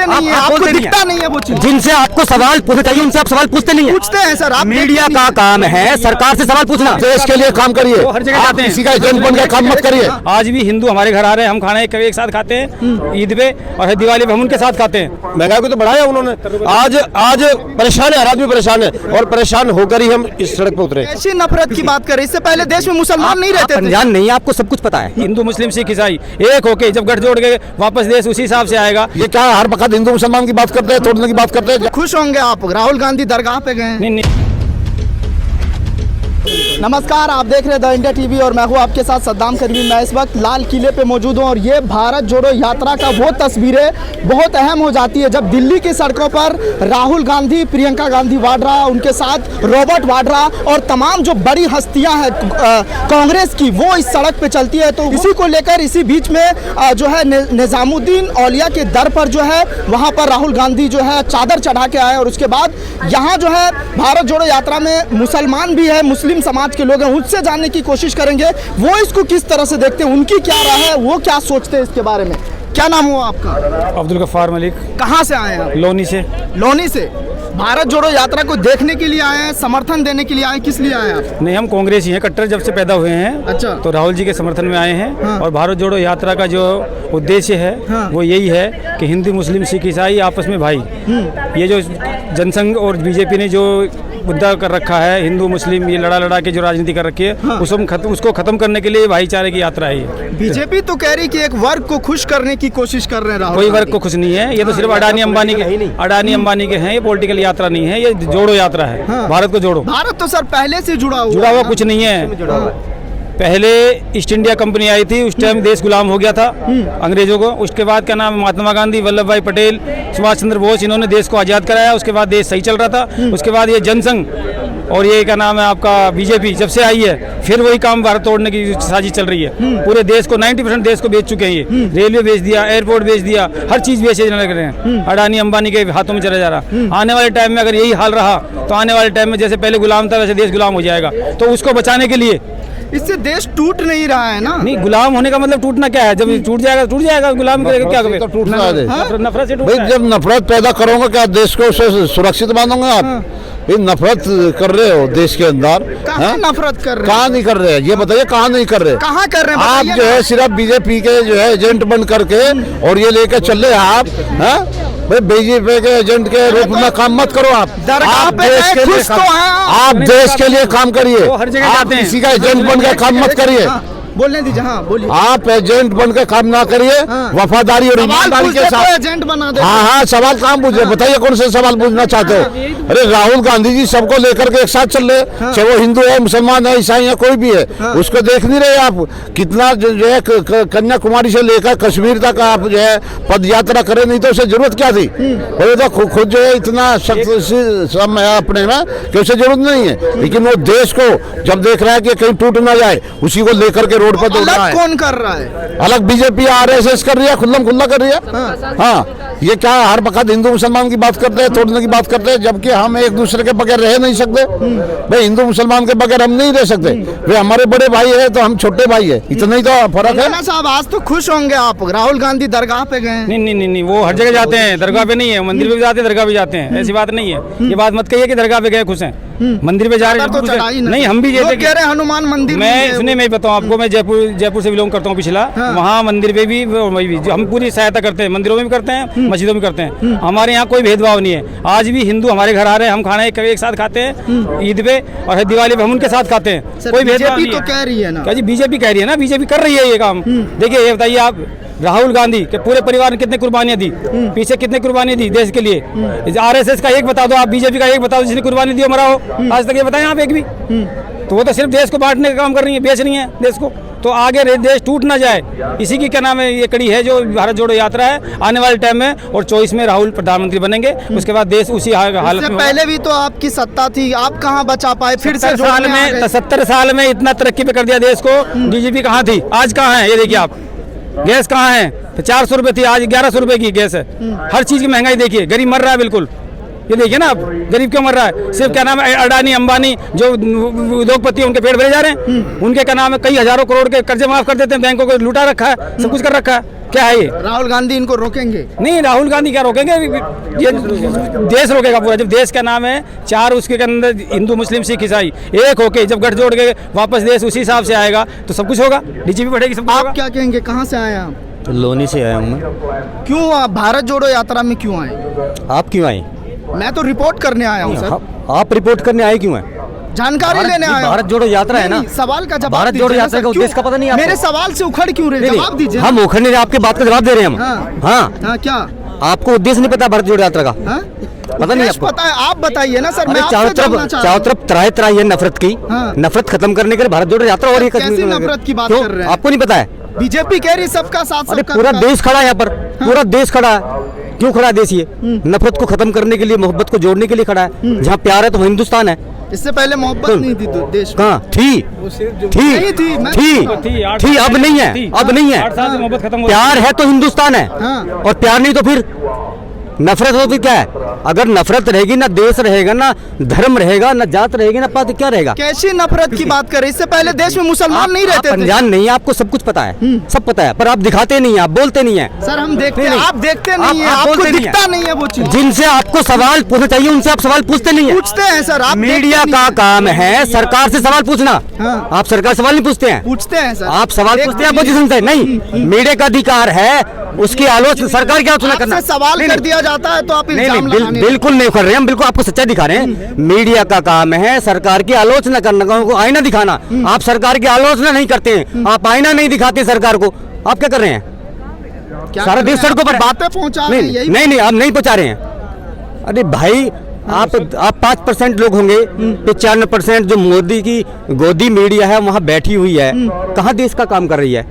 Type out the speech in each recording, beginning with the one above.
नहीं है, आपको दिखता नहीं है वो चीज। जिनसे आपको सवाल पूछना चाहिए उनसे आप सवाल पूछते नहीं है। पूछते हैं सर, आप मीडिया का काम है सरकार से सवाल पूछना। देश के लिए काम करिए, हर जगह जाते हैं, किसी का एजेंट बन के काम मत करिए। आज भी हिंदू हमारे घर आ रहे हैं, हम खाना एक साथ खाते हैं ईद पे, और दिवाली पे हम उनके साथ खाते हैं। महंगाई को तो बढ़ाया उन्होंने। आज परेशान है, हर आदमी परेशान है, और परेशान होकर ही हम इस सड़क पे उतरे। ऐसी नफरत की बात करें, इससे पहले देश में मुसलमान नहीं रहते थे। अनजान नहीं है, आपको सब कुछ पता है। हिंदू मुस्लिम सिख ईसाई एक होके जब गठजोड़ के वापस देश उसी हिसाब से आएगा। ये क्या हर वक्त हिंदू मुसलमान की बात करते हैं, तोड़ने की बात करते हैं। खुश होंगे आप, राहुल गांधी दरगाह पे गए। नहीं। नमस्कार, आप देख रहे हैं द इंडिया टीवी और मैं हूं आपके साथ सद्दाम करीमी। मैं इस वक्त लाल किले पे मौजूद हूं और ये भारत जोड़ो यात्रा का वो तस्वीरें बहुत अहम हो जाती है जब दिल्ली की सड़कों पर राहुल गांधी, प्रियंका गांधी वाड्रा, उनके साथ रॉबर्ट वाड्रा और तमाम जो बड़ी हस्तियां हैं कांग्रेस की, वो इस सड़क पे चलती है। तो इसी को लेकर इसी बीच में जो है निजामुद्दीन औलिया के दर पर जो है वहाँ पर राहुल गांधी जो है चादर चढ़ा के आए, और उसके बाद यहाँ जो है भारत जोड़ो यात्रा में मुसलमान भी है, मुस्लिम समाज के लोग हैं, उनसे जानने की कोशिश करेंगे वो इसको किस तरह से देखते हैं, उनकी क्या राय है, वो क्या सोचते हैं इसके बारे में। क्या नाम हुआ आपका? अब्दुल गफ्फार मलिक। कहाँ से आए हैं आप? लोनी से। लोनी से। भारत जोड़ो यात्रा को देखने के लिए आए हैं, समर्थन देने के लिए आए, किस लिए आए हैं आप? नहीं, हम कांग्रेस ही हैं, कट्टर जब से पैदा हुए हैं। अच्छा। तो राहुल जी के समर्थन में आए हैं। हाँ। और भारत जोड़ो यात्रा का जो उद्देश्य है वो यही है कि हिंदू मुस्लिम सिख ईसाई आपस में भाई, ये जो जनसंघ और बीजेपी ने जो मुद्दा कर रखा है, हिंदू मुस्लिम ये लड़ा के जो राजनीति कर रखी है, उसको खत्म करने के लिए भाईचारे की यात्रा है ये। बीजेपी तो कह रही कि एक वर्ग को खुश करने की कोशिश कर रहे हैं राहुल। कोई वर्ग को खुश नहीं है, ये तो सिर्फ अडानी अंबानी के हैं। ये पॉलिटिकल यात्रा नहीं है, ये जोड़ो यात्रा है। भारत को जोड़ो। भारत तो सर पहले से जुड़ा हुआ कुछ नहीं है। पहले ईस्ट इंडिया कंपनी आई थी, उस टाइम देश गुलाम हो गया था अंग्रेजों को। उसके बाद क्या नाम, महात्मा गांधी, वल्लभ भाई पटेल, सुभाष चंद्र बोस, इन्होंने देश को आज़ाद कराया। उसके बाद देश सही चल रहा था। उसके बाद ये जनसंघ और ये क्या नाम है आपका बीजेपी जब से आई है, फिर वही काम भारत तोड़ने की साजिश चल रही है। पूरे देश को 90% देश को बेच चुके हैं ये। रेलवे बेच दिया, एयरपोर्ट बेच दिया, हर चीज़ बेचने लग रहे हैं। अडानी अंबानी के हाथों में चला जा रहा। आने वाले टाइम में अगर यही हाल रहा तो आने वाले टाइम में जैसे पहले गुलाम था वैसे देश गुलाम हो जाएगा। तो उसको बचाने के लिए इससे देश टूट नहीं रहा है ना। नहीं, गुलाम होने का मतलब टूटना क्या है? जब टूट जाएगा तो टूट जाएगा। गुलाम क्या करें? तो टूटना है। नफरत से भाई जब नफरत पैदा करोगे क्या देश को सुरक्षित मानोगे आप? ये नफरत कर रहे हो देश के अंदर। कहाँ नफरत कर रहे हैं? कहाँ नहीं कर रहे हैं ये बताइए, कहाँ नहीं कर रहे? कहाँ कर रहे हैं आप जो है सिर्फ बीजेपी के जो है एजेंट बन करके और ये लेकर चल रहे आप। भाई बीजेपी के एजेंट के रूप में काम मत करो। आप देश के लिए आप देश के लिए काम करिए, आप किसी का एजेंट बन के काम मत करिए। बोलने दीजिए। हाँ बोलिए। आप एजेंट बनकर काम ना करिए, वफादारी और ईमानदारी के साथ एजेंट बना दे। हाँ, सवाल काम पूछे, बताइए कौन से सवाल पूछना चाहते हो? अरे राहुल गांधी जी सबको लेकर के एक साथ चल रहे, चाहे वो हिंदू है, मुसलमान है, ईसाई है, कोई भी है, उसको देख नहीं रहे आप? कितना जो है कन्याकुमारी से लेकर कश्मीर तक आप जो है पद यात्रा करें, नहीं तो उसे जरूरत क्या थी? वो तो खुद जो है इतना समय है अपने में कि उसे जरूरत नहीं है। लेकिन वो देश को जब देख रहा है कि कहीं टूट ना जाए, उसी को लेकर के रोड पर दौड़ रहा है। कौन कर रहा है? अलग बीजेपी आरएसएस कर रही है, खुल्ला कर रही है। हाँ, ये क्या हर वक्त हिंदू मुसलमान की बात करते हैं, तोड़ने की बात करते हैं, जबकि हम एक दूसरे के बगैर रह नहीं सकते। भाई हिंदू मुसलमान के बगैर हम नहीं रह सकते। वे हमारे बड़े भाई है तो हम छोटे भाई है, इतना ही तो फर्क है। साहब आज तो खुश होंगे आप, राहुल गांधी दरगाह पे गए। नहीं, वो हर जगह जाते हैं, दरगाह पे नहीं है। मंदिर पे भी जाते हैं, दरगाह भी जाते हैं, ऐसी बात नहीं है। ये बात मत कहिए कि दरगाह पे गए खुश हैं, मंदिर पे जा रहे हैं। नहीं, हम भी जैसे कह रहे हैं हनुमान मंदिर। मैं बताऊँ आपको, मैं जयपुर से बिलोंग करता हूँ पिछला। वहाँ मंदिर पे भी हम पूरी सहायता करते हैं, मंदिरों में भी करते हैं, मस्जिदों में करते हैं। हमारे यहाँ कोई भेदभाव नहीं है। आज भी हिंदू हमारे घर आ रहे हैं, हम खाना एक साथ खाते हैं ईद पे, और दिवाली पे हम उनके साथ खाते हैं। कोई भेदभाव नहीं है। कह रही है ना जी, बीजेपी कह रही है ना, बीजेपी कर रही है ये काम। देखिए, ये बताइए आप, राहुल गांधी के पूरे परिवार ने कितने कुर्बानियां दी, पीछे कितने कुर्बानी दी देश के लिए। आरएसएस का एक बता दो, आप बीजेपी का एक बता दो जिसने कुर्बानी दी मरा हो आज तक, ये बताएं आप एक भी। तो वो तो सिर्फ देश को बांटने का काम कर रही है, बेच रही है देश को। तो आगे देश टूट ना जाए, इसी की क्या नाम है, ये कड़ी है जो भारत जोड़ो यात्रा है। आने वाले टाइम में और 24 में राहुल प्रधानमंत्री बनेंगे, उसके बाद देश उसी हालत में। पहले भी तो आपकी सत्ता थी, आप कहाँ बचा पाए? फिर से 70 साल में इतना तरक्की पे कर दिया देश को। बीजेपी कहाँ थी, आज कहाँ है? ये देखिए आप, गैस कहाँ है? तो 400 रुपये थी, आज 1100 रुपये की गैस है। हर चीज़ की महंगाई देखिए, गरीब मर रहा है बिल्कुल। ये देखिए ना आप, गरीब क्यों मर रहा है? सिर्फ क्या नाम है, अडानी अंबानी जो उद्योगपति उनके पेट भरे जा रहे हैं, उनके क्या नाम है, कई हजारों करोड़ के कर्जे माफ कर देते हैं, बैंकों को लुटा रखा है, सब कुछ कर रखा है। क्या है ये? राहुल गांधी इनको रोकेंगे? नहीं, राहुल गांधी क्या रोकेंगे? ये देश रोकेगा पूरा। जब देश का नाम है चार, उसके अंदर हिंदू मुस्लिम सिख ईसाई एक होके जब गठजोड़ के वापस देश उसी हिसाब से आएगा तो सब कुछ होगा, डीजीपी बढ़ेगी, सब कुछ आप होगा। क्या कहेंगे, कहाँ से आए आप? लोनी से आया हूँ मैं। क्यों आप भारत जोड़ो यात्रा में क्यों आए? आप क्यों आए? मैं तो रिपोर्ट करने आया हूँ सर, आप रिपोर्ट करने आए क्यों हैं? जानकारी लेने आया हूँ। भारत जोड़ो यात्रा है ना, नहीं, सवाल का जवाब भारत दीजिए जोड़ो ना यात्रा सर, का क्यों? उद्देश्य का पता नहीं आपको? मेरे सवाल से उखड़ क्यों रहे? जवाब दीजिए। हम उखड़ने आपके बात का जवाब दे रहे हैं हम। हाँ। हाँ, क्या आपको उद्देश्य नहीं पता भारत जोड़ो यात्रा का? हाँ? पता नहीं आपको? पता है, आप बताइए ना सर। अरे मैं आपसे चारों जानना चाह रहा चारों हूँ। तरफ त्राही त्राही है नफरत की। हाँ। नफरत खत्म करने के लिए भारत जोड़ो यात्रा और ये कैसी नफरत की बात क्यों? कर रहे हैं? आपको नहीं पता है? बीजेपी कह रही सबका साथ अरे सबका पूरा विकास। देश खड़ा है यहाँ पर, पूरा देश खड़ा है। क्यों खड़ा है देश? ये नफरत को खत्म करने के लिए, मोहब्बत को जोड़ने के लिए खड़ा है। जहाँ प्यार है तो वो हिंदुस्तान है। इससे पहले मोहब्बत नहीं थी तो देश में। कहाँ थी? नहीं थी, मैं- थी, अब नहीं है, अब नहीं है। 8 साल से मोहब्बत खत्म हो गई। प्यार है तो हिंदुस्तान है, हाँ। और प्यार नहीं तो फिर नफरत हो, फिर क्या है? अगर नफरत रहेगी, ना देश रहेगा, ना धर्म रहेगा, ना जात रहेगी, ना पात, क्या रहेगा? कैसी नफरत की बात कर रहे? इससे पहले देश में मुसलमान नहीं रहते आप थे। अनजान नहीं है, आपको सब कुछ पता है, सब पता है, पर आप दिखाते नहीं है, आप बोलते नहीं है। सर हम देखते हैं, नहीं, आप देखते नहीं है, आप आपको बोलते नहीं दिखता है। नहीं है वो चीज। जिनसे आपको सवाल पूछना चाहिए उनसे आप सवाल पूछते नहीं है। पूछते हैं सर, आप मीडिया देखते का नहीं काम है सरकार से सवाल पूछना। हाँ। आप सरकार से सवाल नहीं पूछते हैं, पूछते हैं सर। आप सवाल देखते पूछते हैं नहीं अपोजिशन से। नहीं, मीडिया का अधिकार है उसकी आलोचना, सरकार की आलोचना करना। आपसे सवाल नहीं, कर दिया जाता है तो आप नहीं, इल्जाम नहीं, लगाने बिल्कुल नहीं कर रहे, हम बिल्कुल आपको सच्चाई दिखा रहे हैं। मीडिया का काम है सरकार की आलोचना करना, उनको आईना दिखाना। आप सरकार की आलोचना नहीं करते हैं, आप आईना नहीं दिखाते सरकार को, आप क्या कर रहे हैं? क्या सारा कर रहे देश हैं? सड़कों पर है। बातें पहुंचा रहे हैं, नहीं यही नहीं नहीं, आप नहीं पहुंचा रहे हैं। अरे भाई, आप 5% लोग होंगे, 95% जो मोदी की गोदी मीडिया है वहाँ बैठी हुई है, कहाँ देश का काम कर रही है?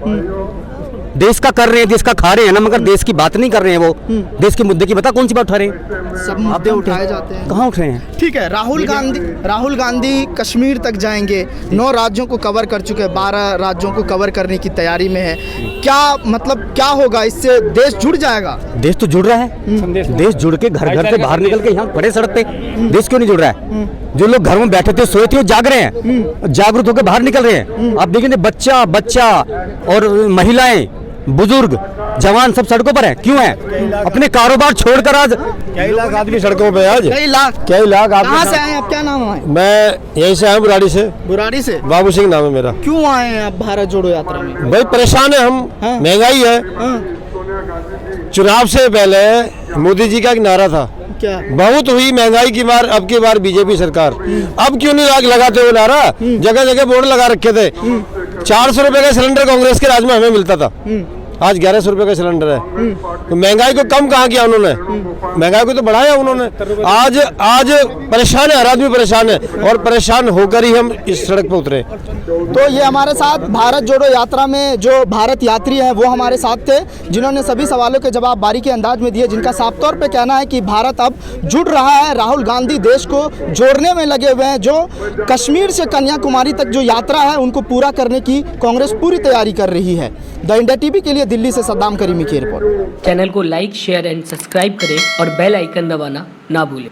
देश का कर रहे हैं, देश का खा रहे हैं ना, मगर देश की बात नहीं कर रहे हैं। वो देश के मुद्दे की बता कौन सी बात उठा रहे हैं? सब मुद्दे उठाए जाते हैं। कहाँ उठ रहे हैं? ठीक है, राहुल गांधी कश्मीर तक जाएंगे, 9 राज्यों को कवर कर चुके हैं, 12 राज्यों को कवर करने की तैयारी में है। क्या मतलब क्या होगा इससे? देश जुड़ जाएगा? देश तो जुड़ रहा है, देश जुड़ के घर घर से बाहर निकल के यहाँ खड़े सड़क पे। देश क्यों नहीं जुड़ रहा है? जो लोग घर में बैठे थे, सोए थे, वो जाग रहे हैं, जागरूक होकर बाहर निकल रहे हैं। आप देखेंगे बच्चा बच्चा और महिलाएं, बुजुर्ग, जवान सब सड़कों पर हैं। क्यों हैं? अपने कारोबार छोड़कर आज कई लाख आदमी सड़कों पे आज, कई लाख। कई लाख आदमी। कहाँ से आए हैं आप? क्या नाम है? मैं यहीं से आया, बुराड़ी से। बुराड़ी से? बाबू सिंह नाम है मेरा। क्यों आए हैं आप भारत जोड़ो यात्रा में? भाई परेशान है हम, हाँ। महंगाई है। हाँ, चुनाव से पहले मोदी जी का एक नारा था, क्या? बहुत हुई महंगाई की मार, अब की बार बीजेपी सरकार। अब क्यों नहीं लगाते वो नारा? जगह जगह बोर्ड लगा रखे थे। 400 रुपए का सिलेंडर कांग्रेस के राज में हमें मिलता था, आज 1100 रुपए का सिलेंडर है। तो महंगाई को कम कहाँ किया उन्होंने? महंगाई को तो बढ़ाया उन्होंने। आज परेशान है, हर आदमी परेशान है, और परेशान होकर ही हम इस सड़क पर उतरे। तो ये हमारे साथ भारत जोड़ो यात्रा में जो भारत यात्री हैं वो हमारे साथ थे, जिन्होंने सभी सवालों के जवाब बारीकी अंदाज में दिए, जिनका साफ तौर पे कहना है कि भारत अब जुड़ रहा है। राहुल गांधी देश को जोड़ने में लगे हुए हैं। जो कश्मीर से कन्याकुमारी तक जो यात्रा है उनको पूरा करने की कांग्रेस पूरी तैयारी कर रही है। द इंडिया टीवी के लिए दिल्ली से सद्दाम करीमी की रिपोर्ट। चैनल को लाइक, शेयर एंड सब्सक्राइब करें और बेल आइकन दबाना ना भूलें।